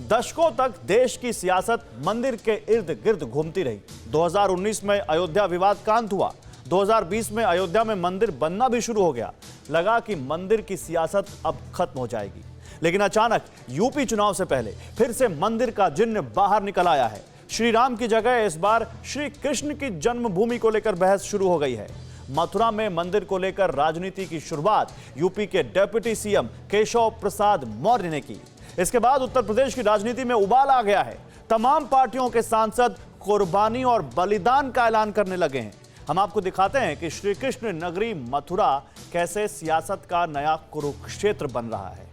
दशकों तक देश की सियासत मंदिर के इर्द गिर्द घूमती रही। 2019 में अयोध्या विवाद का अंत हुआ। 2020 में अयोध्या में मंदिर बनना भी शुरू हो गया। लगा कि मंदिर की सियासत अब खत्म हो जाएगी, लेकिन अचानक यूपी चुनाव से पहले फिर से मंदिर का जिन्न बाहर निकल आया है। श्री राम की जगह इस बार श्री कृष्ण की जन्मभूमि को लेकर बहस शुरू हो गई है। मथुरा में मंदिर को लेकर राजनीति की शुरुआत यूपी के डिप्टी सीएम केशव प्रसाद मौर्य ने की। इसके बाद उत्तर प्रदेश की राजनीति में उबाल आ गया है। तमाम पार्टियों के सांसद कुर्बानी और बलिदान का ऐलान करने लगे हैं। हम आपको दिखाते हैं कि श्री कृष्ण नगरी मथुरा कैसे सियासत का नया कुरुक्षेत्र बन रहा है।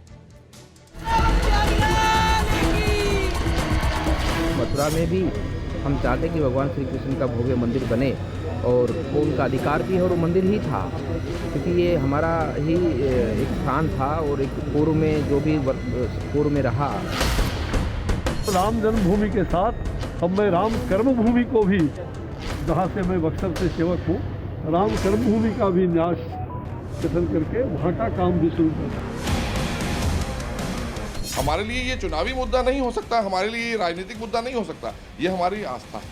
मथुरा में भी हम चाहते हैं कि भगवान श्री कृष्ण का भव्य मंदिर बने और वो उनका अधिकार भी है और वो मंदिर ही था, क्योंकि ये हमारा ही एक स्थान था और एक पूर्व में जो भी पूर्व में रहा। राम जन्मभूमि के साथ अब मैं राम कर्मभूमि को भी, जहाँ से मैं बक्सर से सेवक हूँ, राम कर्मभूमि का भी न्यास गठन करके वहाँ का काम भी शुरू कर। हमारे लिए ये चुनावी मुद्दा नहीं हो सकता, हमारे लिए राजनीतिक मुद्दा नहीं हो सकता, ये हमारी आस्था है।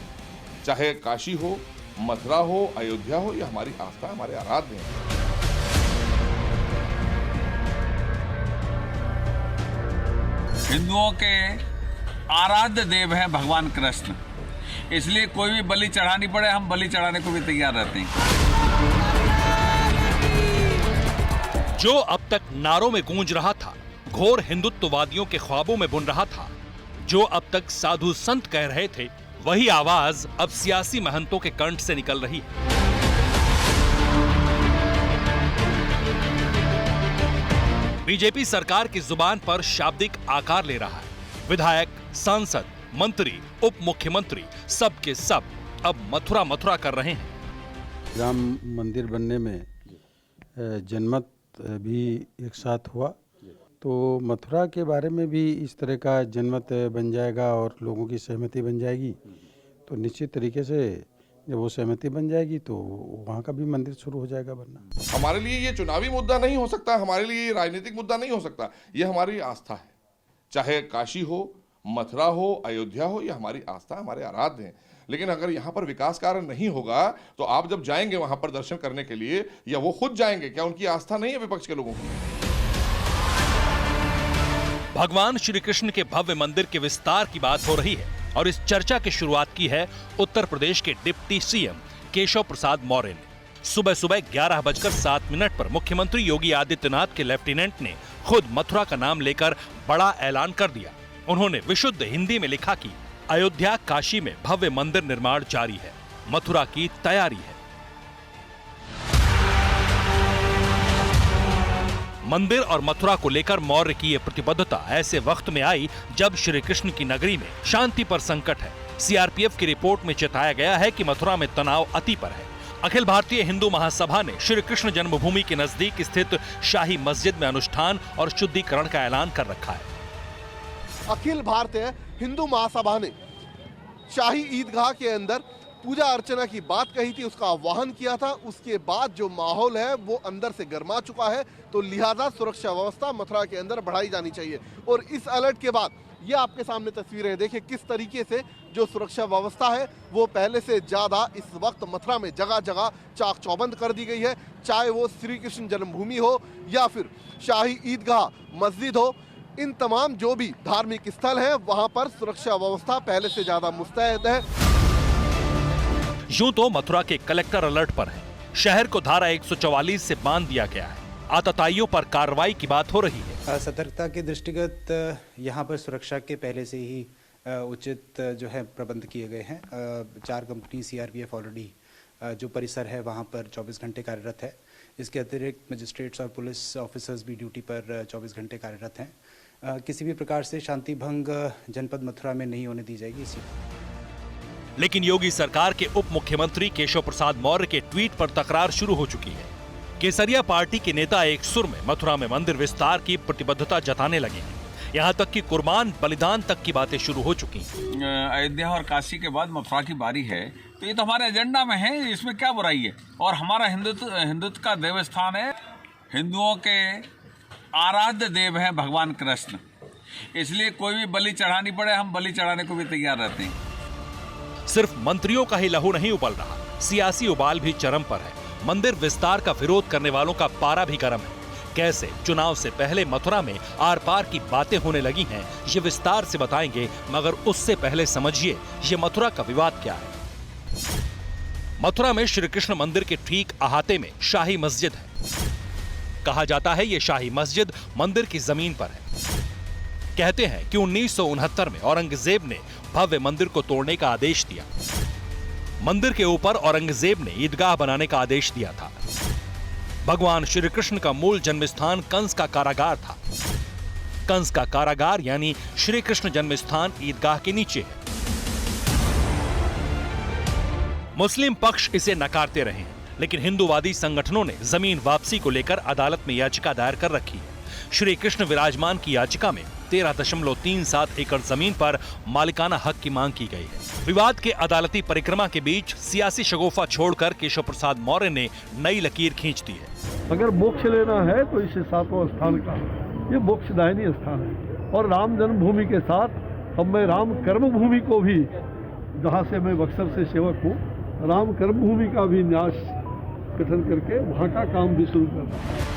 चाहे काशी हो, मथुरा हो, अयोध्या हो, ये हमारी आस्था, हमारे आराध्य हैं। हिंदुओं के आराध्य देव है भगवान कृष्ण, इसलिए कोई भी बलि चढ़ानी पड़े हम बलि चढ़ाने को भी तैयार रहते हैं। जो अब तक नारों में गूंज रहा था, घोर हिंदुत्ववादियों के ख्वाबों में बुन रहा था, जो अब तक साधु संत कह रहे थे, वही आवाज अब सियासी महंतों के कंठ से निकल रही है। बीजेपी सरकार की जुबान पर शाब्दिक आकार ले रहा है। विधायक, सांसद, मंत्री, उप मुख्यमंत्री सब के सब अब मथुरा मथुरा कर रहे हैं। राम मंदिर बनने में जनमत भी एक साथ हुआ, तो मथुरा के बारे में भी इस तरह का जनमत बन जाएगा और लोगों की सहमति बन जाएगी, तो निश्चित तरीके से जब वो सहमति बन जाएगी तो वहाँ का भी मंदिर शुरू हो जाएगा बनना। हमारे लिए ये चुनावी मुद्दा नहीं हो सकता, हमारे लिए ये राजनीतिक मुद्दा नहीं हो सकता, ये हमारी आस्था है। चाहे काशी हो, मथुरा हो, अयोध्या हो, ये हमारी आस्था, हमारे आराध्य हैं। लेकिन अगर यहाँ पर विकास कार्य नहीं होगा तो आप जब जाएंगे वहां पर दर्शन करने के लिए, या वो खुद जाएंगे, क्या उनकी आस्था नहीं है विपक्ष के लोगों की? भगवान श्री कृष्ण के भव्य मंदिर के विस्तार की बात हो रही है और इस चर्चा की शुरुआत की है उत्तर प्रदेश के डिप्टी सीएम केशव प्रसाद मौर्य ने। सुबह सुबह 11:07 पर मुख्यमंत्री योगी आदित्यनाथ के लेफ्टिनेंट ने खुद मथुरा का नाम लेकर बड़ा ऐलान कर दिया। उन्होंने विशुद्ध हिंदी में लिखा कि अयोध्या काशी में भव्य मंदिर निर्माण जारी है, मथुरा की तैयारी है। मंदिर और मथुरा को लेकर मौर्य की यह प्रतिबद्धता ऐसे वक्त में आई जब श्री कृष्ण की नगरी में शांति पर संकट है। सीआरपीएफ की रिपोर्ट में चेताया गया है कि मथुरा में तनाव अति पर है। अखिल भारतीय हिंदू महासभा ने श्री कृष्ण जन्मभूमि के नजदीक स्थित शाही मस्जिद में अनुष्ठान और शुद्धिकरण का ऐलान कर रखा है। अखिल भारतीय हिंदू महासभा ने शाही ईदगाह के अंदर पूजा अर्चना की बात कही थी, उसका आह्वान किया था। उसके बाद जो माहौल है वो अंदर से गर्मा चुका है, तो लिहाजा सुरक्षा व्यवस्था मथुरा के अंदर बढ़ाई जानी चाहिए। और इस अलर्ट के बाद ये आपके सामने तस्वीरें देखिए किस तरीके से जो सुरक्षा व्यवस्था है वो पहले से ज्यादा इस वक्त मथुरा में जगह जगह चाक चौबंद कर दी गई है। चाहे वो श्री कृष्ण जन्मभूमि हो या फिर शाही ईदगाह मस्जिद हो, इन तमाम जो भी धार्मिक स्थल है वहां पर सुरक्षा व्यवस्था पहले से ज्यादा मुस्तैद है। यूं तो मथुरा के कलेक्टर अलर्ट पर हैं। शहर को धारा 144 से बांध दिया गया है। आतताइयों पर कार्रवाई की बात हो रही है। सतर्कता के दृष्टिगत यहाँ पर सुरक्षा के पहले से ही उचित जो है प्रबंध किए गए हैं। 4 कंपनी सीआरपीएफ ऑलरेडी जो परिसर है वहाँ पर 24 घंटे कार्यरत है। इसके अतिरिक्त मजिस्ट्रेट्स और पुलिस ऑफिसर्स भी ड्यूटी पर 24 घंटे कार्यरत हैं। किसी भी प्रकार से शांति भंग जनपद मथुरा में नहीं होने दी जाएगी। लेकिन योगी सरकार के उप मुख्यमंत्री केशव प्रसाद मौर्य के ट्वीट पर तकरार शुरू हो चुकी है। केसरिया पार्टी के नेता एक सुर में मथुरा में मंदिर विस्तार की प्रतिबद्धता जताने लगे हैं। यहाँ तक कि कुर्बान बलिदान तक की बातें शुरू हो चुकी हैं। अयोध्या और काशी के बाद मथुरा की बारी है, तो ये तो हमारे एजेंडा में है, इसमें क्या बुराई है। और हमारा हिंदुत्व का देवस्थान है, हिंदुओं के आराध्य देव है भगवान कृष्ण, इसलिए कोई भी बलि चढ़ानी पड़े हम बलि चढ़ाने को भी तैयार रहते हैं। सिर्फ मंत्रियों का ही लहू नहीं उबल रहा, सियासी उबाल भी चरम पर है। मंदिर विस्तार का विरोध करने वालों का पारा भी गर्म है। कैसे चुनाव से पहले मथुरा में आर पार की बातें होने लगी हैं, ये विस्तार से बताएंगे, मगर उससे पहले समझिए ये मथुरा का विवाद क्या है। मथुरा में श्री कृष्ण मंदिर के ठीक अहाते में शाही मस्जिद है। कहा जाता है ये शाही मस्जिद मंदिर की जमीन पर है। कहते हैं कि 1969 में औरंगजेब ने भव्य मंदिर को तोड़ने का आदेश दिया। मंदिर के ऊपर औरंगजेब ने ईदगाह बनाने का आदेश दिया था। भगवान श्री कृष्ण का मूल जन्मस्थान कंस का कारागार था। कंस का कारागार यानी श्री कृष्ण जन्मस्थान ईदगाह के नीचे है। मुस्लिम पक्ष इसे नकारते रहे हैं, लेकिन हिंदूवादी संगठनों ने जमीन वापसी को लेकर अदालत में याचिका दायर कर रखी है। श्री कृष्ण विराजमान की याचिका में 13.37 एकड़ जमीन पर मालिकाना हक की मांग की गई है। विवाद के अदालती परिक्रमा के बीच सियासी शगुफा छोड़कर केशव प्रसाद मौर्य ने नई लकीर खींच दी है। अगर मोक्ष लेना है तो इसे 7वां स्थान का ये मोक्षदायिनी स्थान है। और राम जन्मभूमि के साथ अब मैं राम कर्म भूमि को भी, जहाँ से मैं बक्सर से सेवक हूँ, राम कर्म भूमि का भी न्यास गठन करके वहाँ का काम भी शुरू करना।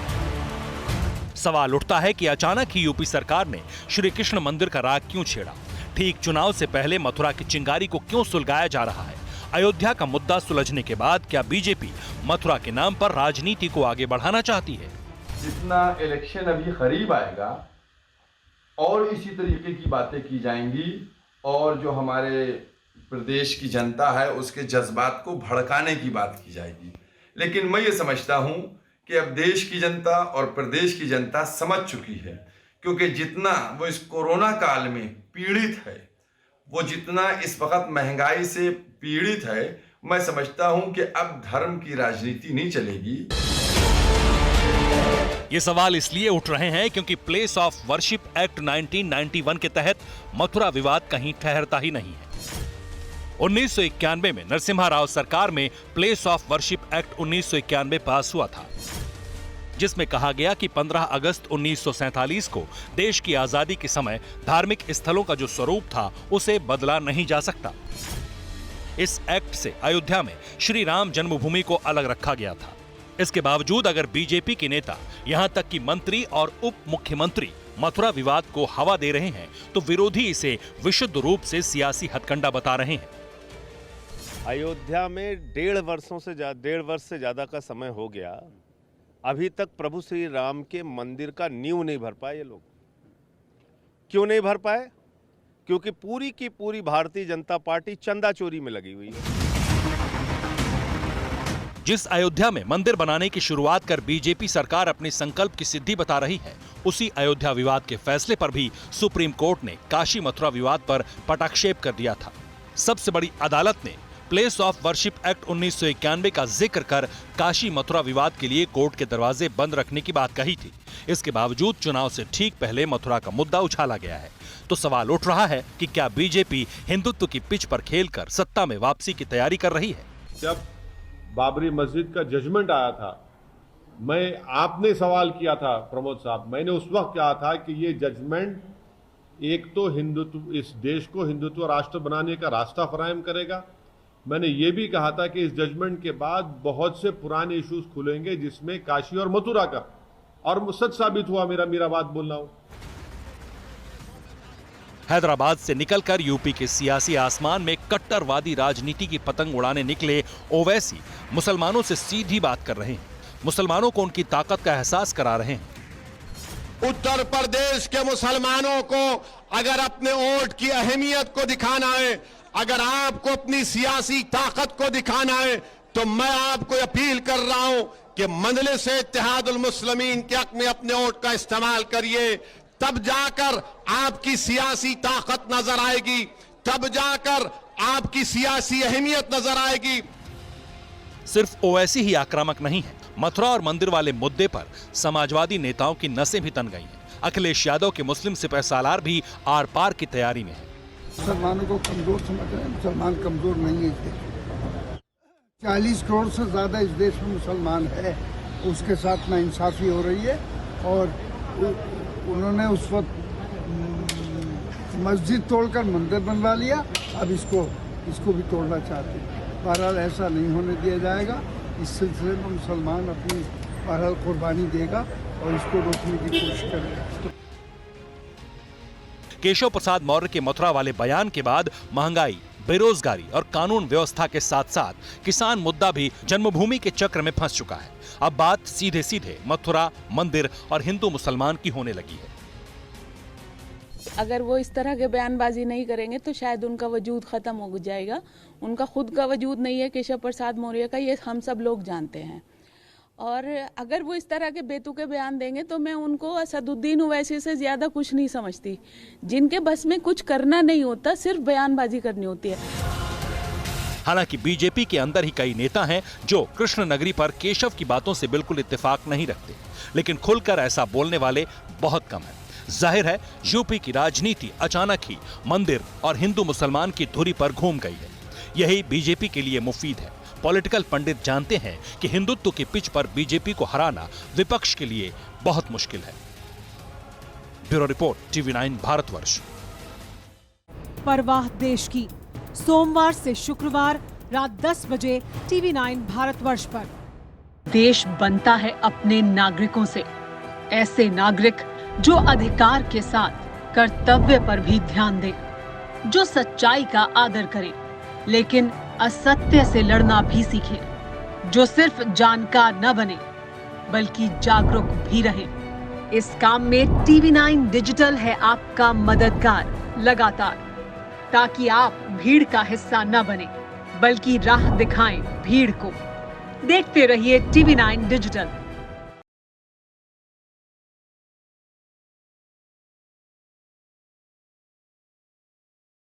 सवाल उठता है कि अचानक ही यूपी सरकार ने श्री कृष्ण मंदिर का राग क्यों छेड़ा? ठीक चुनाव से पहले मथुरा की चिंगारी को क्यों सुलगाया जा रहा है? अयोध्या का मुद्दा सुलझने के बाद क्या बीजेपी मथुरा के नाम पर राजनीति को आगे बढ़ाना चाहती है? जितना इलेक्शन अभी करीब आएगा और इसी तरीके की बातें की जाएंगी और जो हमारे प्रदेश की जनता है उसके जज्बात को भड़काने की बात की जाएगी। लेकिन मैं ये समझता हूँ कि अब देश की जनता और प्रदेश की जनता समझ चुकी है, क्योंकि जितना वो इस कोरोना काल में पीड़ित है, वो जितना इस वक्त महंगाई से पीड़ित है, मैं समझता हूं कि अब धर्म की राजनीति नहीं चलेगी। ये सवाल इसलिए उठ रहे हैं क्योंकि प्लेस ऑफ वर्शिप एक्ट 1991 के तहत मथुरा विवाद कहीं ठहरता ही नहीं है। 1991 में नरसिम्हा राव सरकार में प्लेस ऑफ वर्शिप एक्ट 1991 पास हुआ था, जिसमें कहा गया कि 15 अगस्त 1947 को देश की आजादी के समय धार्मिक स्थलों का जो स्वरूप था उसे बदला नहीं जा सकता। इस एक्ट से अयोध्या में श्री राम जन्मभूमि को अलग रखा गया था। इसके बावजूद अगर बीजेपी के नेता, यहां तक कि मंत्री और उप मुख्यमंत्री मथुरा विवाद को हवा दे रहे हैं, तो विरोधी इसे विशुद्ध रूप से सियासी हथकंडा बता रहे हैं। अयोध्या में 1.5 वर्ष से ज्यादा का समय हो गया, अभी तक प्रभु श्री राम के मंदिर का नींव नहीं भर पाए ये लोग। क्यों नहीं भर पाए? क्योंकि पूरी की पूरी भारतीय जनता पार्टी चंदा चोरी में लगी हुई है। जिस अयोध्या में मंदिर बनाने की शुरुआत कर बीजेपी सरकार अपने संकल्प की सिद्धि बता रही है, उसी अयोध्या विवाद के फैसले पर भी सुप्रीम कोर्ट ने काशी मथुरा विवाद पर पटाक्षेप कर दिया था। सबसे बड़ी अदालत ने प्लेस ऑफ वर्शिप एक्ट 1991 का जिक्र कर काशी मथुरा विवाद के लिए कोर्ट के दरवाजे बंद रखने की बात कही थी। इसके बावजूद चुनाव से ठीक पहले मथुरा का मुद्दा उछाला गया है। तो सवाल उठ रहा है कि क्या बीजेपी हिंदुत्व की पिच पर खेलकर सत्ता में वापसी की तैयारी कर रही है? जब बाबरी मस्जिद का जजमेंट आया था, आपने सवाल किया था प्रमोद साहब, मैंने उस वक्त कहा था कि ये जजमेंट एक तो हिंदुत्व, इस देश को हिंदुत्व राष्ट्र बनाने का रास्ता फराहम करेगा। मैंने ये भी कहा था कि इस जजमेंट के बाद बहुत से पुराने इश्यूज खुलेंगे, जिसमें काशी और मथुरा का, और सच साबित हुआ मेरा बात बोलना हो। हैदराबाद से निकलकर यूपी के सियासी आसमान में कट्टरवादी राजनीति की पतंग उड़ाने निकले ओवैसी मुसलमानों से सीधी बात कर रहे हैं, मुसलमानों को उनकी ताकत का एहसास करा रहे हैं। उत्तर प्रदेश के मुसलमानों को अगर अपने वोट की अहमियत को दिखाना है, अगर आपको अपनी सियासी ताकत को दिखाना है, तो मैं आपको अपील कर रहा हूं कि मजलिस इत्तेहादुल मुस्लिमीन के हक में अपने वोट का इस्तेमाल करिए। तब जाकर आपकी सियासी ताकत नजर आएगी, तब जाकर आपकी सियासी अहमियत नजर आएगी। सिर्फ ओवैसी ही आक्रामक नहीं है, मथुरा और मंदिर वाले मुद्दे पर समाजवादी नेताओं की नसें भी तन गई हैं। अखिलेश यादव के मुस्लिम सिपह सालार भी आर पार की तैयारी में है। मुसलमानों को कमजोर समझ रहे हैं, मुसलमान कमजोर नहीं है इस देश में। 40 करोड़ से ज्यादा इस देश में मुसलमान है, उसके साथ नाइंसाफी हो रही है। और उन्होंने उस वक्त मस्जिद तोड़कर मंदिर बनवा लिया, अब इसको भी तोड़ना चाहते हैं। बहरहाल ऐसा नहीं होने दिया जाएगा। इस सिलसिले में मुसलमान अपनी बहरहाल कुर्बानी देगा और इसको रोकने की कोशिश करेगा। केशव प्रसाद मौर्य के मथुरा वाले बयान के बाद महंगाई, बेरोजगारी और कानून व्यवस्था के साथ साथ किसान मुद्दा भी जन्मभूमि के चक्र में फंस चुका है। अब बात सीधे सीधे मथुरा, मंदिर और हिंदू मुसलमान की होने लगी है। अगर वो इस तरह के बयानबाजी नहीं करेंगे तो शायद उनका वजूद खत्म हो जाएगा। उनका खुद का वजूद नहीं है केशव प्रसाद मौर्य का, ये हम सब लोग जानते हैं। और अगर वो इस तरह के बेतुके बयान देंगे तो मैं उनको असदुद्दीन ओवैसी से ज्यादा कुछ नहीं समझती, जिनके बस में कुछ करना नहीं होता, सिर्फ बयानबाजी करनी होती है। हालांकि बीजेपी के अंदर ही कई नेता हैं जो कृष्ण नगरी पर केशव की बातों से बिल्कुल इत्तेफाक नहीं रखते, लेकिन खुलकर ऐसा बोलने वाले बहुत कम हैं। जाहिर है यूपी की राजनीति अचानक ही मंदिर और हिंदू मुसलमान की धुरी पर घूम गई है। यही बीजेपी के लिए मुफीद है। पॉलिटिकल पंडित जानते हैं कि हिंदुत्व की पिच पर बीजेपी को हराना विपक्ष के लिए बहुत मुश्किल है। Bureau report, TV9 Bharatvarsh. परवाह देश की, सोमवार से शुक्रवार रात 10 बजे TV9 भारतवर्ष पर। देश बनता है अपने नागरिकों से, ऐसे नागरिक जो अधिकार के साथ कर्तव्य पर भी ध्यान दें, जो सच्चाई का आदर करें लेकिन असत्य से लड़ना भी सीखें, जो सिर्फ जानकार न बने बल्कि जागरूक भी रहें। इस काम में TV9 डिजिटल है आपका मददगार लगातार, ताकि आप भीड़ का हिस्सा न बने बल्कि राह दिखाएं भीड़ को। देखते रहिए TV9 डिजिटल।